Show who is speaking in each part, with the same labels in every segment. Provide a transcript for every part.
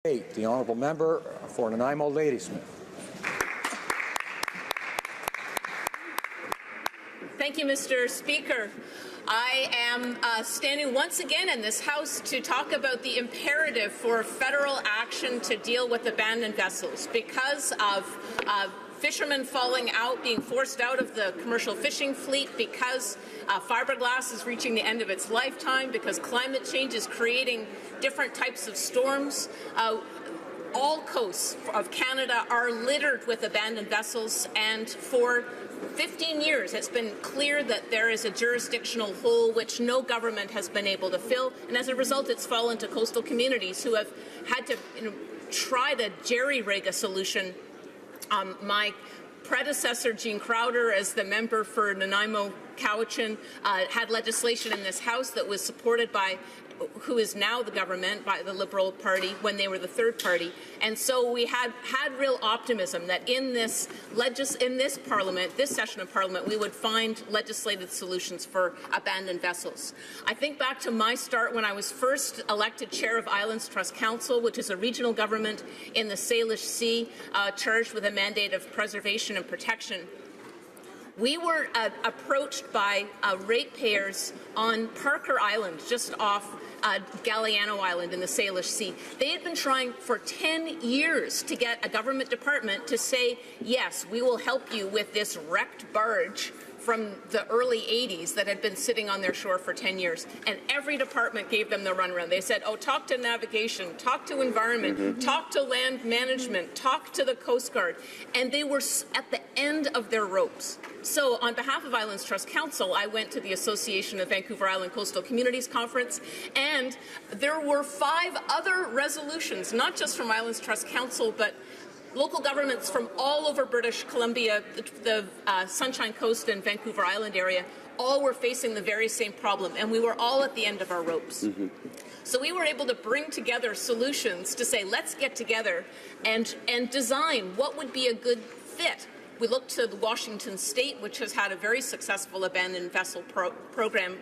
Speaker 1: 8, the honourable member for Nanaimo Ladysmith.
Speaker 2: Thank you, Mr. Speaker. I am standing once again in this House to talk about the imperative for federal action to deal with abandoned vessels because of fishermen falling out, being forced out of the commercial fishing fleet, because fiberglass is reaching the end of its lifetime, because climate change is creating different types of storms. All coasts of Canada are littered with abandoned vessels, and for 15 years it's been clear that there is a jurisdictional hole which no government has been able to fill, and as a result it's fallen to coastal communities who have had to try to jerry-rig a solution. My predecessor, Jean Crowder, as the member for Nanaimo Cowichan, had legislation in this House that was supported by who is now the government, by the Liberal Party, when they were the third party. And so we had real optimism that in this Parliament, this session of Parliament, we would find legislative solutions for abandoned vessels. I think back to my start when I was first elected chair of Islands Trust Council, which is a regional government in the Salish Sea charged with a mandate of preservation and protection. We were approached by ratepayers on Parker Island, just off Galliano Island in the Salish Sea. They had been trying for 10 years to get a government department to say, yes, we will help you with this wrecked barge from the early 80s that had been sitting on their shore for 10 years. And every department gave them the runaround. They said, oh, talk to navigation, talk to environment, talk to land management, talk to the Coast Guard. And they were at the end of their ropes. So on behalf of Islands Trust Council, I went to the Association of Vancouver Island Coastal Communities Conference, and there were 5 other resolutions, not just from Islands Trust Council, but local governments from all over British Columbia, the Sunshine Coast and Vancouver Island area, all were facing the very same problem, and we were all at the end of our ropes. So we were able to bring together solutions to say, let's get together and design what would be a good fit. We looked to Washington State, which has had a very successful abandoned vessel program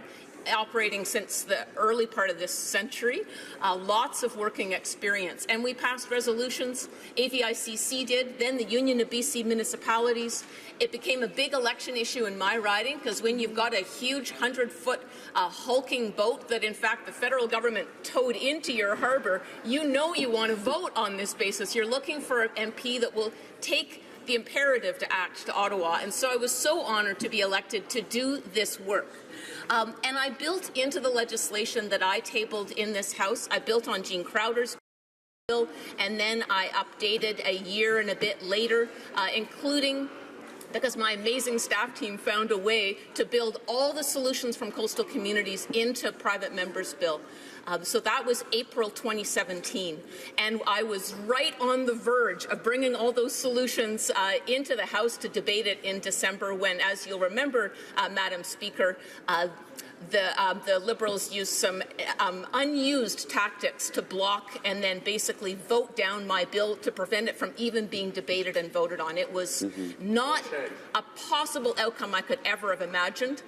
Speaker 2: operating since the early part of this century, lots of working experience. And we passed resolutions, AVICC did, then the Union of BC Municipalities. It became a big election issue in my riding, because when you've got a huge 100-foot hulking boat that in fact the federal government towed into your harbour, you know you want to vote on this basis. You're looking for an MP that will take the imperative to act to Ottawa. And so I was so honored to be elected to do this work. And I built into the legislation that I tabled in this House, I built on Jean Crowder's bill, and then I updated a year and a bit later, including because my amazing staff team found a way to build all the solutions from coastal communities into private members' bill. So that was April 2017, and I was right on the verge of bringing all those solutions into the House to debate it in December when, as you'll remember, Madam Speaker, the Liberals used some unused tactics to block and then basically vote down my bill to prevent it from even being debated and voted on. It was not a possible outcome I could ever have imagined.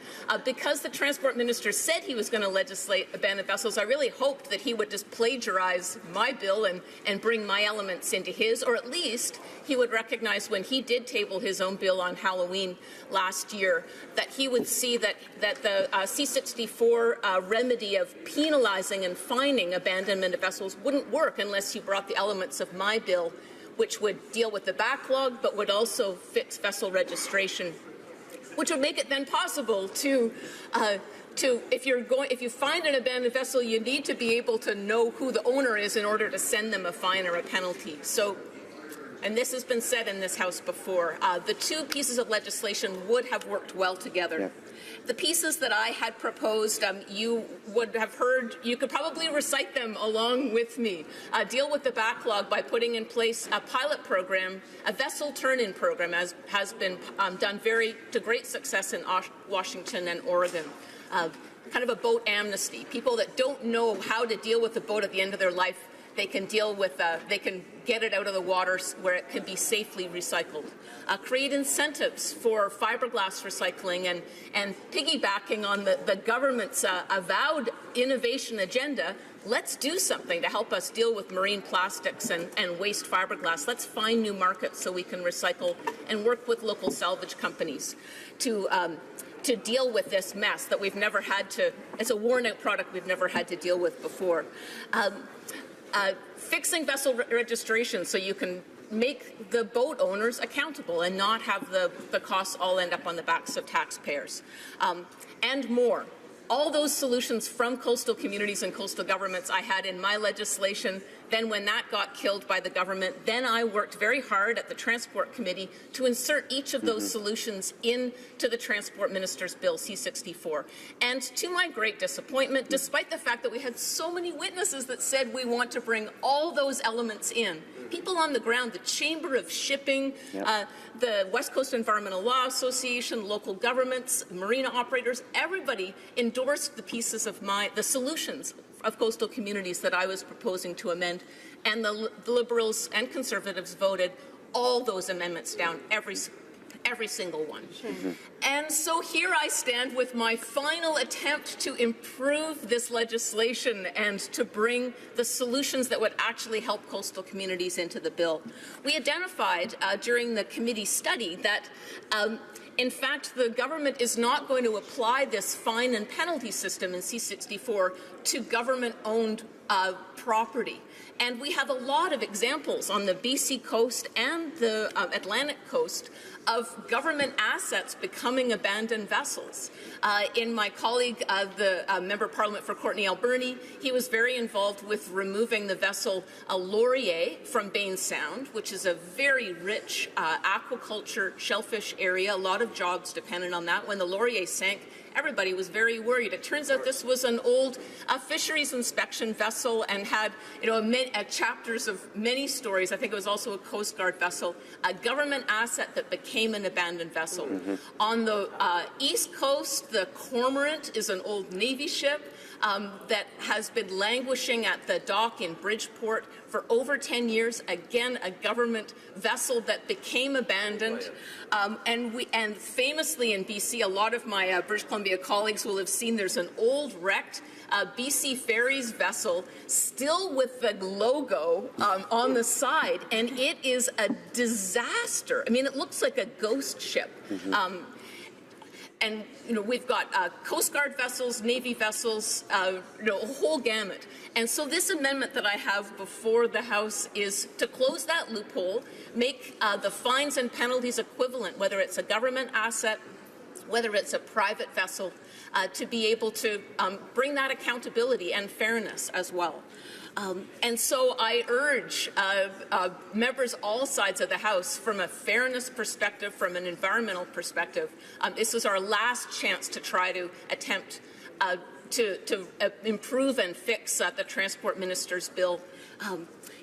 Speaker 2: Because the Transport Minister said he was going to legislate abandoned vessels, I really hoped that he would just plagiarize my bill and bring my elements into his, or at least he would recognize when he did table his own bill on Halloween last year that he would see that the C-64 remedy of penalizing and fining abandonment of vessels wouldn't work unless you brought the elements of my bill, which would deal with the backlog but would also fix vessel registration, which would make it then possible to if you find an abandoned vessel, you need to be able to know who the owner is in order to send them a fine or a penalty. So, and this has been said in this House before, the 2 pieces of legislation would have worked well together. Yeah. The pieces that I had proposed, you would have heard, you could probably recite them along with me. Deal with the backlog by putting in place a pilot program, a vessel turn-in program, as has been done to great success in Washington and Oregon. Kind of a boat amnesty. People that don't know how to deal with the boat at the end of their life, they can deal with, they can get it out of the water where it can be safely recycled. Create incentives for fiberglass recycling and piggybacking on the government's avowed innovation agenda, let's do something to help us deal with marine plastics and waste fiberglass. Let's find new markets so we can recycle and work with local salvage companies to deal with this mess that we've never had to, it's a worn-out product we've never had to deal with before. Fixing vessel registration so you can make the boat owners accountable and not have the costs all end up on the backs of taxpayers. And more. All those solutions from coastal communities and coastal governments I had in my legislation. Then when that got killed by the government, then I worked very hard at the Transport Committee to insert each of those solutions into the Transport Minister's Bill, C-64. And to my great disappointment, despite the fact that we had so many witnesses that said we want to bring all those elements in, people on the ground, the Chamber of Shipping, the West Coast Environmental Law Association, local governments, marina operators, everybody endorsed the pieces of the solutions of coastal communities that I was proposing to amend, and the Liberals and Conservatives voted all those amendments down, every single one. And so here I stand with my final attempt to improve this legislation and to bring the solutions that would actually help coastal communities into the bill. We identified during the committee study that in fact, the government is not going to apply this fine and penalty system in C-64 to government-owned property. And we have a lot of examples on the BC coast and the Atlantic coast of government assets becoming abandoned vessels. In my colleague, the Member of Parliament for Courtenay Alberni, he was very involved with removing the vessel Laurier from Bain Sound, which is a very rich aquaculture shellfish area. A lot of jobs dependent on that. When the Laurier sank, everybody was very worried. It turns out this was an old fisheries inspection vessel and had, chapters of many stories. I think it was also a Coast Guard vessel, a government asset that became an abandoned vessel. On the East Coast, the Cormorant is an old Navy ship that has been languishing at the dock in Bridgeport for over 10 years. Again, a government vessel that became abandoned. And famously in BC, a lot of my British Columbia colleagues will have seen there's an old wrecked BC Ferries vessel still with the logo on the side, and it is a disaster. I mean, it looks like a ghost ship. And we've got Coast Guard vessels, Navy vessels, a whole gamut. And so this amendment that I have before the House is to close that loophole, make the fines and penalties equivalent, whether it's a government asset, whether it's a private vessel, to be able to bring that accountability and fairness as well. And so I urge members all sides of the House, from a fairness perspective, from an environmental perspective, this is our last chance to try to attempt to improve and fix the Transport Minister's bill,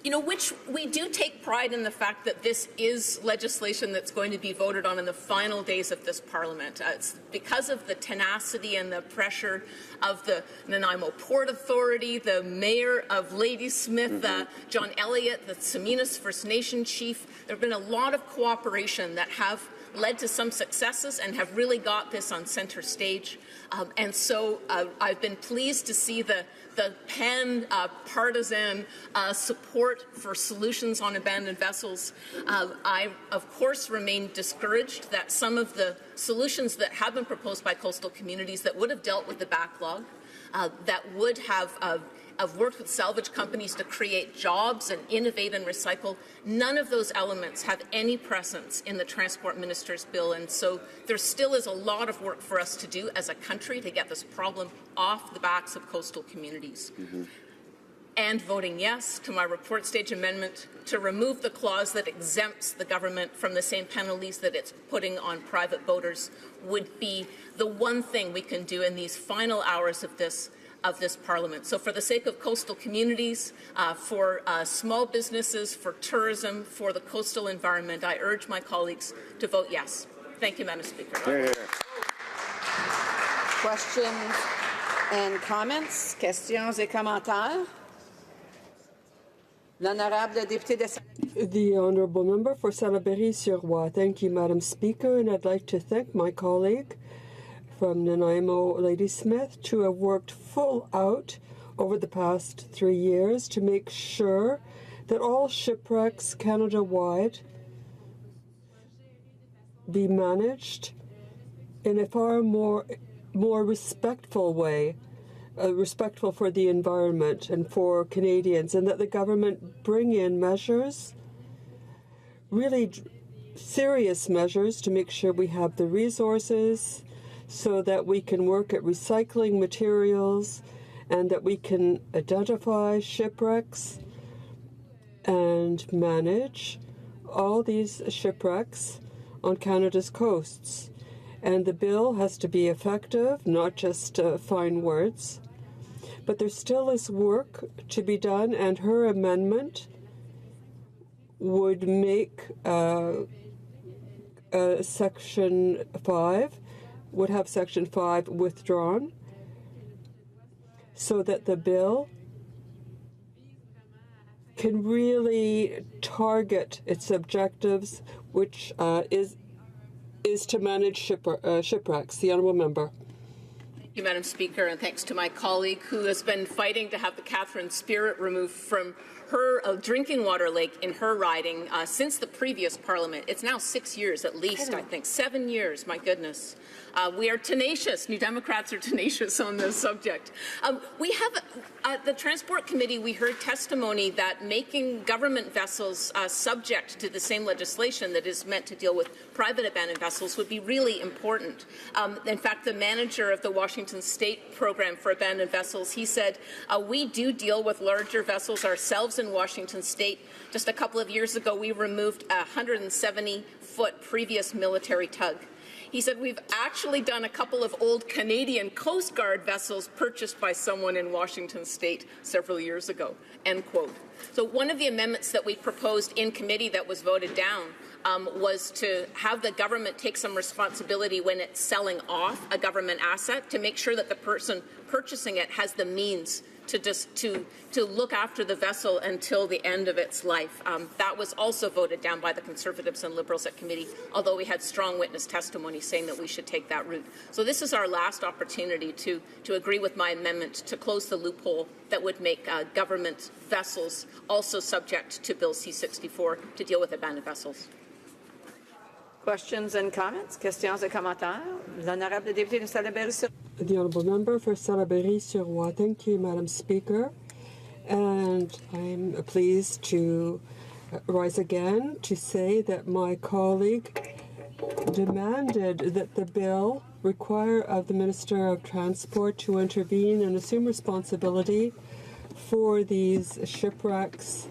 Speaker 2: which we do take pride in the fact that this is legislation that's going to be voted on in the final days of this Parliament. It's because of the tenacity and the pressure of the Nanaimo Port Authority, the Mayor of Ladysmith, John Elliott, the Seminas First Nation Chief. There have been a lot of cooperation that have led to some successes and have really got this on center stage. And so I've been pleased to see the pan-partisan support for solutions on abandoned vessels. I, of course, remain discouraged that some of the solutions that have been proposed by coastal communities that would have dealt with the backlog, that would have worked with salvage companies to create jobs and innovate and recycle, none of those elements have any presence in the Transport Minister's bill. And so there still is a lot of work for us to do as a country to get this problem off the backs of coastal communities. And voting yes to my report stage amendment to remove the clause that exempts the government from the same penalties that it's putting on private boaters would be the one thing we can do in these final hours of this Parliament. So for the sake of coastal communities, for small businesses, for tourism, for the coastal environment, I urge my colleagues to vote yes. Thank you, Madam Speaker.
Speaker 3: Questions and comments? Questions et commentaires? L'honorable député de
Speaker 4: The Honourable Member for Salaberry-sur-Roi. Thank you, Madam Speaker, and I'd like to thank my colleague from Nanaimo, Ladysmith, to have worked full out over the past 3 years to make sure that all shipwrecks Canada-wide be managed in a far more respectful way, respectful for the environment and for Canadians, and that the government bring in measures, really serious measures, to make sure we have the resources so that we can work at recycling materials and that we can identify shipwrecks and manage all these shipwrecks on Canada's coasts. And the bill has to be effective, not just fine words. But there still is work to be done, and her amendment would make Section 5, would have Section 5 withdrawn, so that the bill can really target its objectives, which is to manage shipwrecks. The honourable member.
Speaker 2: Thank you, Madam Speaker, and thanks to my colleague who has been fighting to have the Catherine Spirit removed from her drinking water lake in her riding since the previous Parliament. It's now 6 years at least, I think. 7 years, my goodness. We are tenacious. New Democrats are tenacious on this subject. We have, at the Transport Committee, we heard testimony that making government vessels subject to the same legislation that is meant to deal with private abandoned vessels would be really important. In fact, the manager of the Washington State Program for Abandoned Vessels, he said, we do deal with larger vessels ourselves in Washington State. Just a couple of years ago, we removed a 170-foot previous military tug. He said, we've actually done a couple of old Canadian Coast Guard vessels purchased by someone in Washington State several years ago, end quote. So one of the amendments that we proposed in committee that was voted down was to have the government take some responsibility when it's selling off a government asset to make sure that the person purchasing it has the means to look after the vessel until the end of its life. That was also voted down by the Conservatives and Liberals at committee, although we had strong witness testimony saying that we should take that route. So this is our last opportunity to agree with my amendment to close the loophole that would make government vessels also subject to Bill C-64 to deal with abandoned vessels.
Speaker 3: Questions and comments? Questions et commentaires? L'honorable député de Salaberry-sur.
Speaker 4: The honourable member for Salaberry-sur-Roi. Thank you, Madam Speaker. And I'm pleased to rise again to say that my colleague demanded that the bill require of the Minister of Transport to intervene and assume responsibility for these shipwrecks,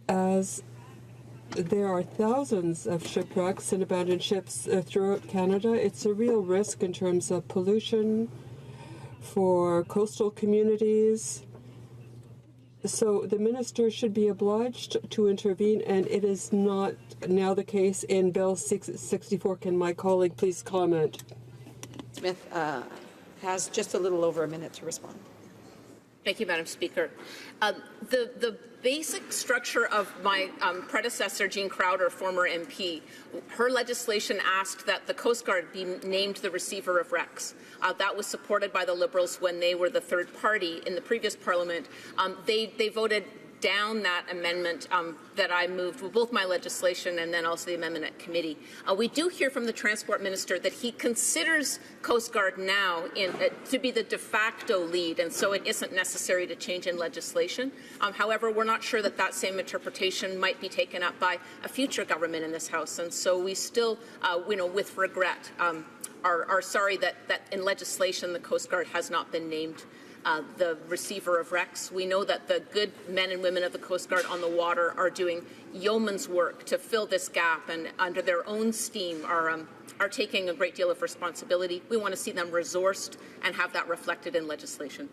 Speaker 4: as there are thousands of shipwrecks and abandoned ships throughout Canada. It's a real risk in terms of pollution for coastal communities. So the minister should be obliged to intervene, and it is not now the case in Bill 664. Can my colleague please comment?
Speaker 3: Smith has just a little over a minute to respond.
Speaker 2: Thank you, Madam Speaker. The basic structure of my predecessor, Jean Crowder, former MP, her legislation asked that the Coast Guard be named the receiver of wrecks. That was supported by the Liberals when they were the third party in the previous Parliament. They voted down that amendment that I moved with both my legislation and then also the amendment at committee. We do hear from the Transport Minister that he considers Coast Guard now to be the de facto lead, and so it isn't necessary to change in legislation. However, we're not sure that that same interpretation might be taken up by a future government in this House, and so we still, with regret, are sorry that in legislation the Coast Guard has not been named the receiver of wrecks. We know that the good men and women of the Coast Guard on the water are doing yeoman's work to fill this gap, and under their own steam are taking a great deal of responsibility. We want to see them resourced and have that reflected in legislation.